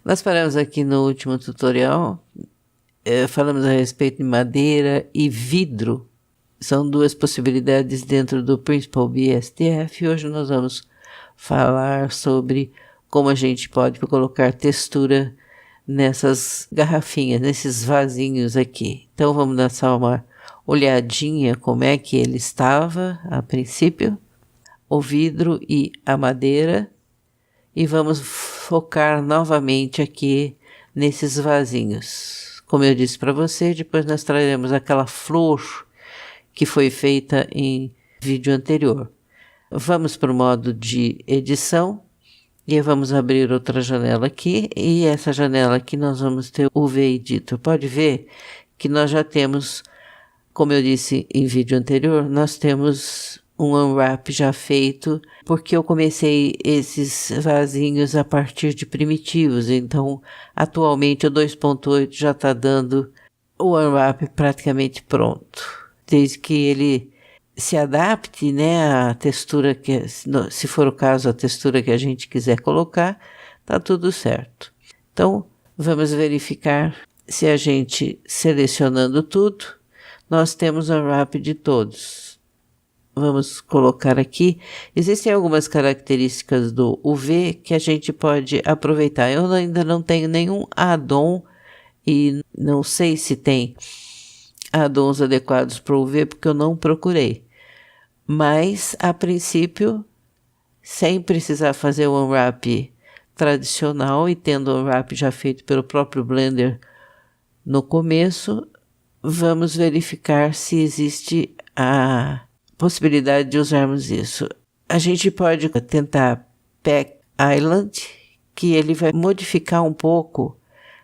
Nós paramos aqui no último tutorial, falamos a respeito de madeira e vidro. São duas possibilidades dentro do Principal BSDF. Hoje nós vamos falar sobre como a gente pode colocar textura nessas garrafinhas, nesses vasinhos aqui. Então vamos dar só uma olhadinha como é que ele estava a princípio, o vidro e a madeira, e vamos focar novamente aqui nesses vasinhos. Como eu disse para você, depois nós traremos aquela flor que foi feita em vídeo anterior. Vamos para o modo de edição e vamos abrir outra janela aqui, e essa janela aqui nós vamos ter o UV Editor. Pode ver que nós já temos, como eu disse em vídeo anterior, nós temos um unwrap já feito, porque eu comecei esses vasinhos a partir de primitivos, então atualmente o 2.8 já está dando o unwrap praticamente pronto, desde que ele se adapte, né, à textura que, se for o caso, a textura que a gente quiser colocar, tá tudo certo. Então, vamos verificar se a gente selecionando tudo, nós temos o unwrap de todos. Vamos colocar aqui. Existem algumas características do UV que a gente pode aproveitar. Eu ainda não tenho nenhum add-on e não sei se tem add-ons adequados para o UV porque eu não procurei. Mas, a princípio, sem precisar fazer o unwrap tradicional e tendo o unwrap já feito pelo próprio Blender no começo, vamos verificar se existe a possibilidade de usarmos isso. A gente pode tentar Pack Island, que ele vai modificar um pouco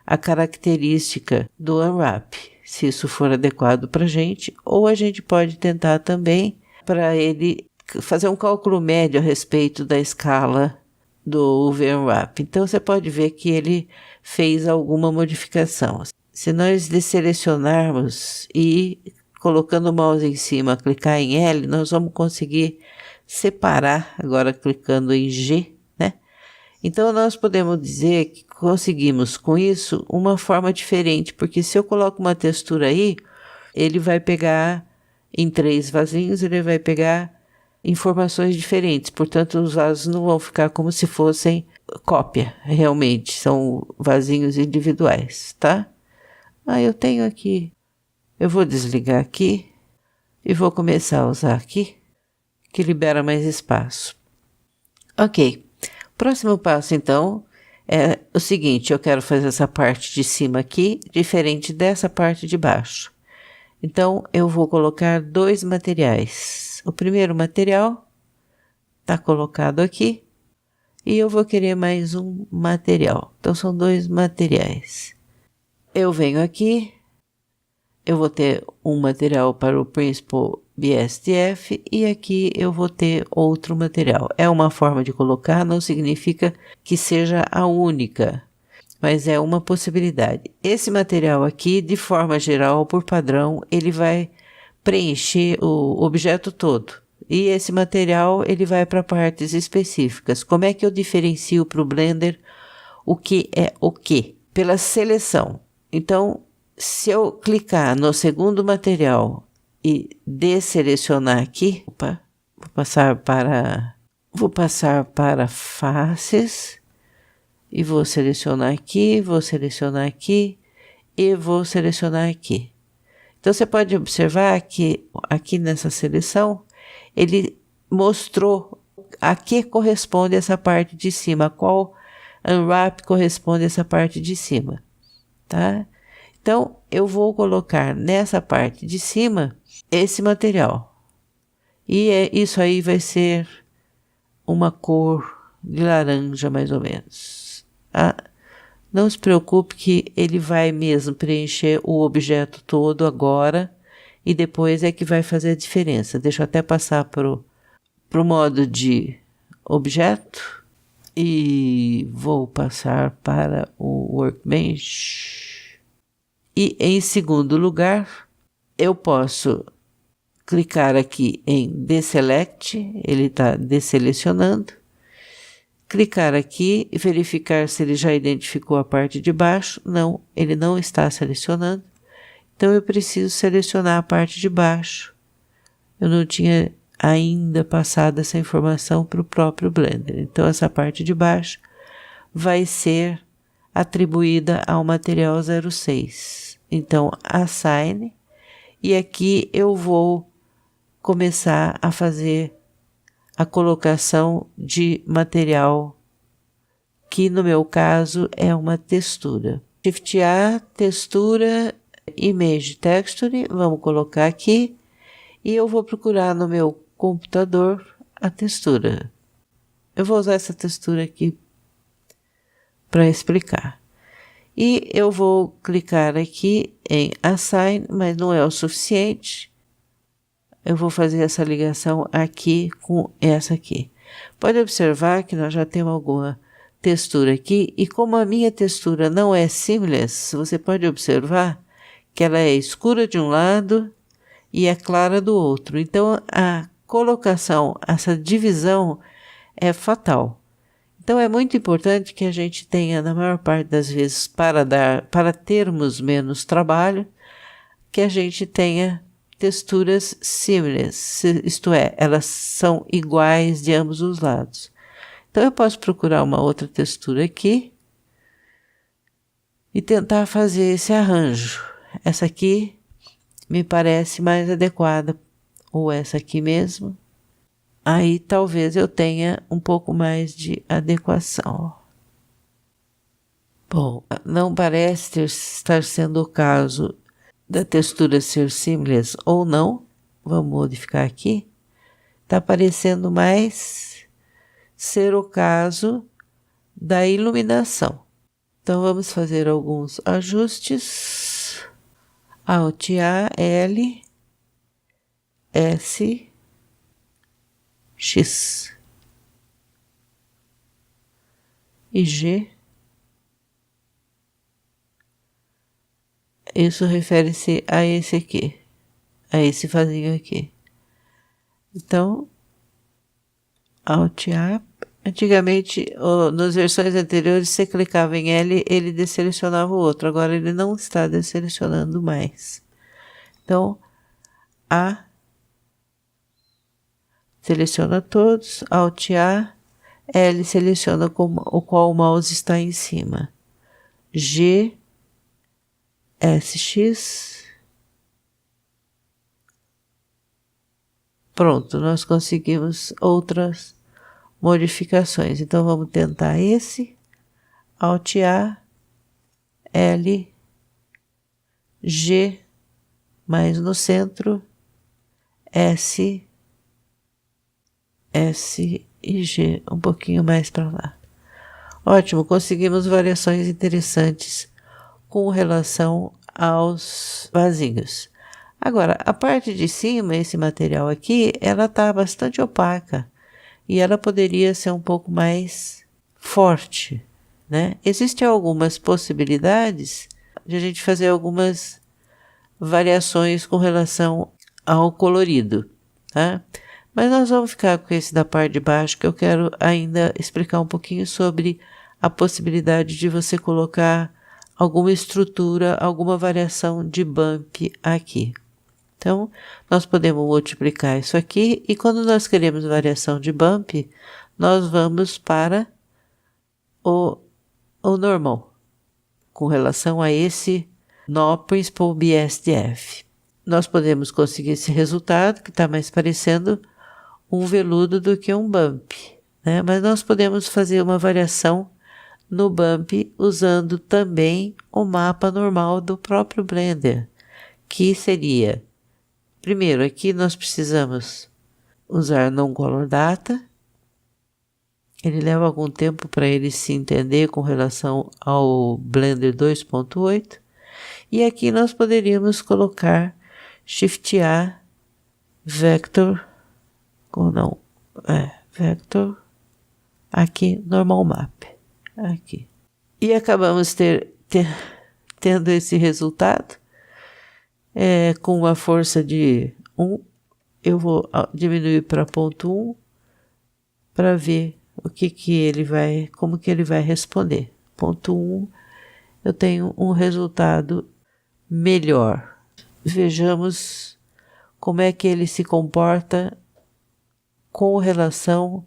a característica do unwrap, se isso for adequado para a gente, ou a gente pode tentar também para ele fazer um cálculo médio a respeito da escala do UV Unwrap. Então, você pode ver que ele fez alguma modificação. Se nós desselecionarmos e colocando o mouse em cima, clicar em L, nós vamos conseguir separar, agora clicando em G, né? Então, nós podemos dizer que conseguimos com isso uma forma diferente, porque se eu coloco uma textura aí, ele vai pegar em 3 vasinhos, ele vai pegar informações diferentes, portanto os vasos não vão ficar como se fossem cópia, realmente, são vasinhos individuais, tá? Eu tenho aqui, eu vou desligar aqui e vou começar a usar aqui, que libera mais espaço. Ok, próximo passo então é o seguinte, eu quero fazer essa parte de cima aqui, diferente dessa parte de baixo. Então, eu vou colocar 2 materiais. O primeiro material está colocado aqui e eu vou querer mais um material. Então, são 2 materiais. Eu venho aqui, eu vou ter um material para o Principal BSDF e aqui eu vou ter outro material. É uma forma de colocar, não significa que seja a única, mas é uma possibilidade. Esse material aqui, de forma geral, por padrão, ele vai preencher o objeto todo. E esse material, ele vai para partes específicas. Como é que eu diferencio para o Blender o que é o que? Pela seleção. Então, se eu clicar no segundo material e desselecionar aqui, vou passar para faces, e vou selecionar aqui e vou selecionar aqui. Então, você pode observar que aqui nessa seleção, ele mostrou a que corresponde essa parte de cima, a qual unwrap corresponde essa parte de cima, tá? Então, eu vou colocar nessa parte de cima esse material. E isso aí vai ser uma cor de laranja, mais ou menos. Não se preocupe que ele vai mesmo preencher o objeto todo agora e depois é que vai fazer a diferença. Deixa eu até passar pro modo de objeto e vou passar para o Workbench. E em segundo lugar, eu posso clicar aqui em Deselect, ele está desselecionando. clicar aqui e verificar se ele já identificou a parte de baixo. Não, ele não está selecionando. Então eu preciso selecionar a parte de baixo. Eu não tinha ainda passado essa informação para o próprio Blender. Então essa parte de baixo vai ser atribuída ao material 06. Então assign, e aqui eu vou começar a fazer a colocação de material, que no meu caso é uma textura. Shift A, textura, Image Texture, vamos colocar aqui, e eu vou procurar no meu computador a textura. Eu vou usar essa textura aqui para explicar. E eu vou clicar aqui em Assign, mas não é o suficiente. Eu vou fazer essa ligação aqui com essa aqui. Pode observar que nós já temos alguma textura aqui, e como a minha textura não é seamless, você pode observar que ela é escura de um lado e é clara do outro. Então a colocação, essa divisão é fatal. Então é muito importante que a gente tenha, na maior parte das vezes, para termos menos trabalho, que a gente tenha texturas seamless, isto é, elas são iguais de ambos os lados. Então eu posso procurar uma outra textura aqui e tentar fazer esse arranjo. Essa aqui me parece mais adequada, ou essa aqui mesmo. Aí talvez eu tenha um pouco mais de adequação. Bom, não parece estar sendo o caso da textura ser seamless ou não. Vamos modificar aqui. Está parecendo mais ser o caso da iluminação. Então vamos fazer alguns ajustes. Alt A, L, S, X e G. Isso refere-se a esse aqui, a esse vasinho aqui. Então, Alt A. Antigamente, nas versões anteriores, você clicava em L, ele desselecionava o outro. Agora ele não está desselecionando mais. Então, A, seleciona todos, Alt A, L seleciona o qual o mouse está em cima. G, SX. Pronto, nós conseguimos outras modificações. Então vamos tentar esse, Alt A, L, G, mais no centro, S, S e G, um pouquinho mais para lá. Ótimo, conseguimos variações interessantes com relação aos vasinhos. Agora, a parte de cima, esse material aqui, ela está bastante opaca e ela poderia ser um pouco mais forte, né? Existem algumas possibilidades de a gente fazer algumas variações com relação ao colorido, tá? Mas nós vamos ficar com esse da parte de baixo, que eu quero ainda explicar um pouquinho sobre a possibilidade de você colocar alguma estrutura, alguma variação de bump aqui. Então, nós podemos multiplicar isso aqui, e quando nós queremos variação de bump, nós vamos para o normal, com relação a esse nó Principal BSDF. Nós podemos conseguir esse resultado, que está mais parecendo um veludo do que um bump, né? Mas nós podemos fazer uma variação no bump usando também o mapa normal do próprio Blender, que seria, primeiro, aqui nós precisamos usar Non-Color Data. Ele leva algum tempo para ele se entender com relação ao Blender 2.8. E aqui nós poderíamos colocar Shift A, Vector, ou não, Vector, aqui, Normal Map, aqui. E acabamos tendo esse resultado, com uma força de 1, eu vou diminuir para 0,1 para ver como que ele vai responder. Ponto 1, eu tenho um resultado melhor. Vejamos como é que ele se comporta com relação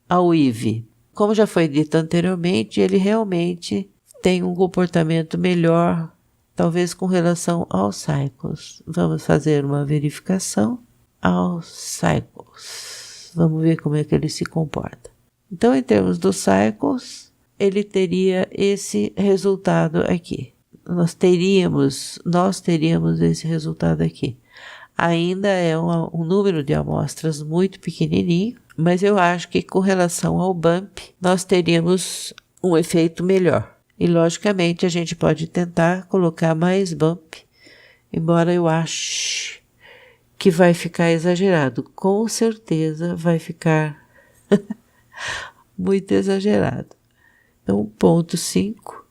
ao IV. Como já foi dito anteriormente, ele realmente tem um comportamento melhor, talvez com relação aos cycles. Vamos fazer uma verificação aos cycles. Vamos ver como é que ele se comporta. Então, em termos dos cycles, ele teria esse resultado aqui. Nós teríamos esse resultado aqui. Ainda é um número de amostras muito pequenininho, mas eu acho que com relação ao bump, nós teríamos um efeito melhor. E logicamente a gente pode tentar colocar mais bump, embora eu ache que vai ficar exagerado. Com certeza vai ficar muito exagerado. Então, ponto 5,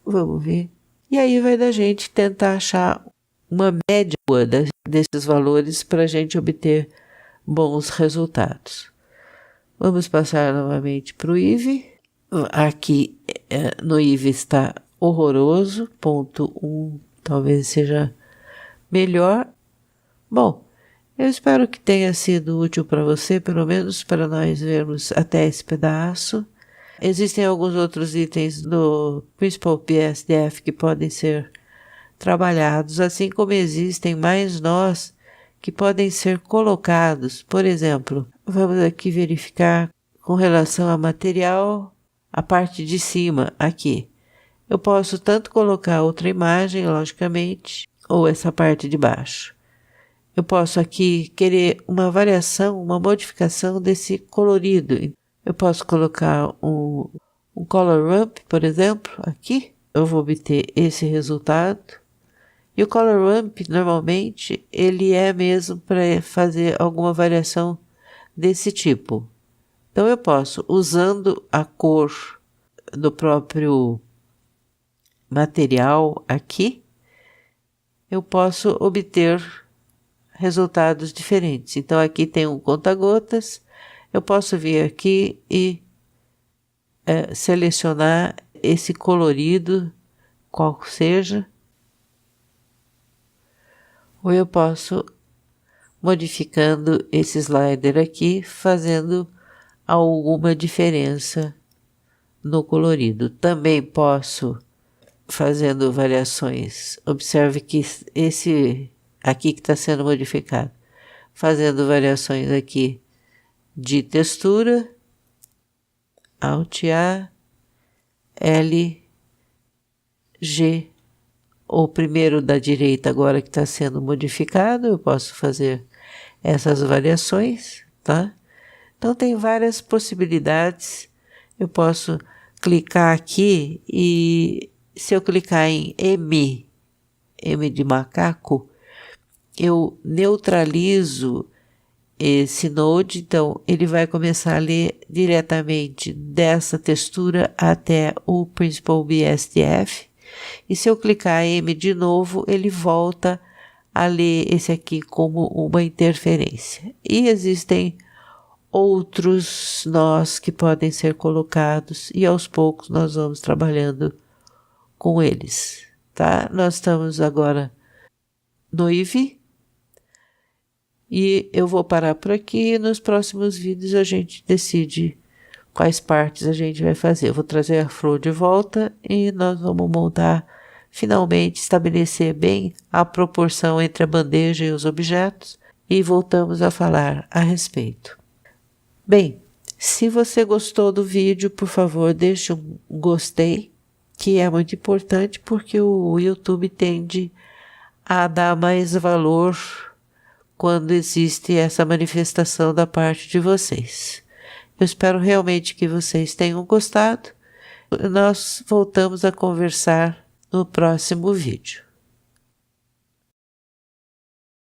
vamos ver. E aí vai da gente tentar achar uma média desses valores para a gente obter bons resultados. Vamos passar novamente para o IV. Aqui no IV está horroroso, ponto 1 talvez seja melhor. Bom, eu espero que tenha sido útil para você, pelo menos para nós vermos até esse pedaço. Existem alguns outros itens do Principal BSDF que podem ser trabalhados, assim como existem mais nós que podem ser colocados. Por exemplo, vamos aqui verificar com relação a material, a parte de cima aqui. Eu posso tanto colocar outra imagem, logicamente, ou essa parte de baixo. Eu posso aqui querer uma variação, uma modificação desse colorido. Eu posso colocar um color ramp, por exemplo, aqui. Eu vou obter esse resultado. E o color ramp, normalmente, ele é mesmo para fazer alguma variação desse tipo. Então, eu posso, usando a cor do próprio material aqui, eu posso obter resultados diferentes. Então, aqui tem um conta-gotas. Eu posso vir aqui e selecionar esse colorido, qual seja. Ou eu posso, modificando esse slider aqui, fazendo alguma diferença no colorido. Também posso, fazendo variações, observe que esse aqui que está sendo modificado, fazendo variações aqui de textura, Alt A, L, G, o primeiro da direita agora que está sendo modificado, eu posso fazer essas variações, tá? Então tem várias possibilidades, eu posso clicar aqui e se eu clicar em M de macaco, eu neutralizo esse node, então ele vai começar a ler diretamente dessa textura até o Principal BSDF. E se eu clicar M de novo, ele volta a ler esse aqui como uma interferência. E existem outros nós que podem ser colocados e aos poucos nós vamos trabalhando com eles, tá? Nós estamos agora no IV e eu vou parar por aqui e nos próximos vídeos a gente decide quais partes a gente vai fazer. Eu vou trazer a Flow de volta e nós vamos montar, finalmente estabelecer bem a proporção entre a bandeja e os objetos e voltamos a falar a respeito. Bem, se você gostou do vídeo, por favor, deixe um gostei, que é muito importante porque o YouTube tende a dar mais valor quando existe essa manifestação da parte de vocês. Eu espero realmente que vocês tenham gostado. Nós voltamos a conversar no próximo vídeo.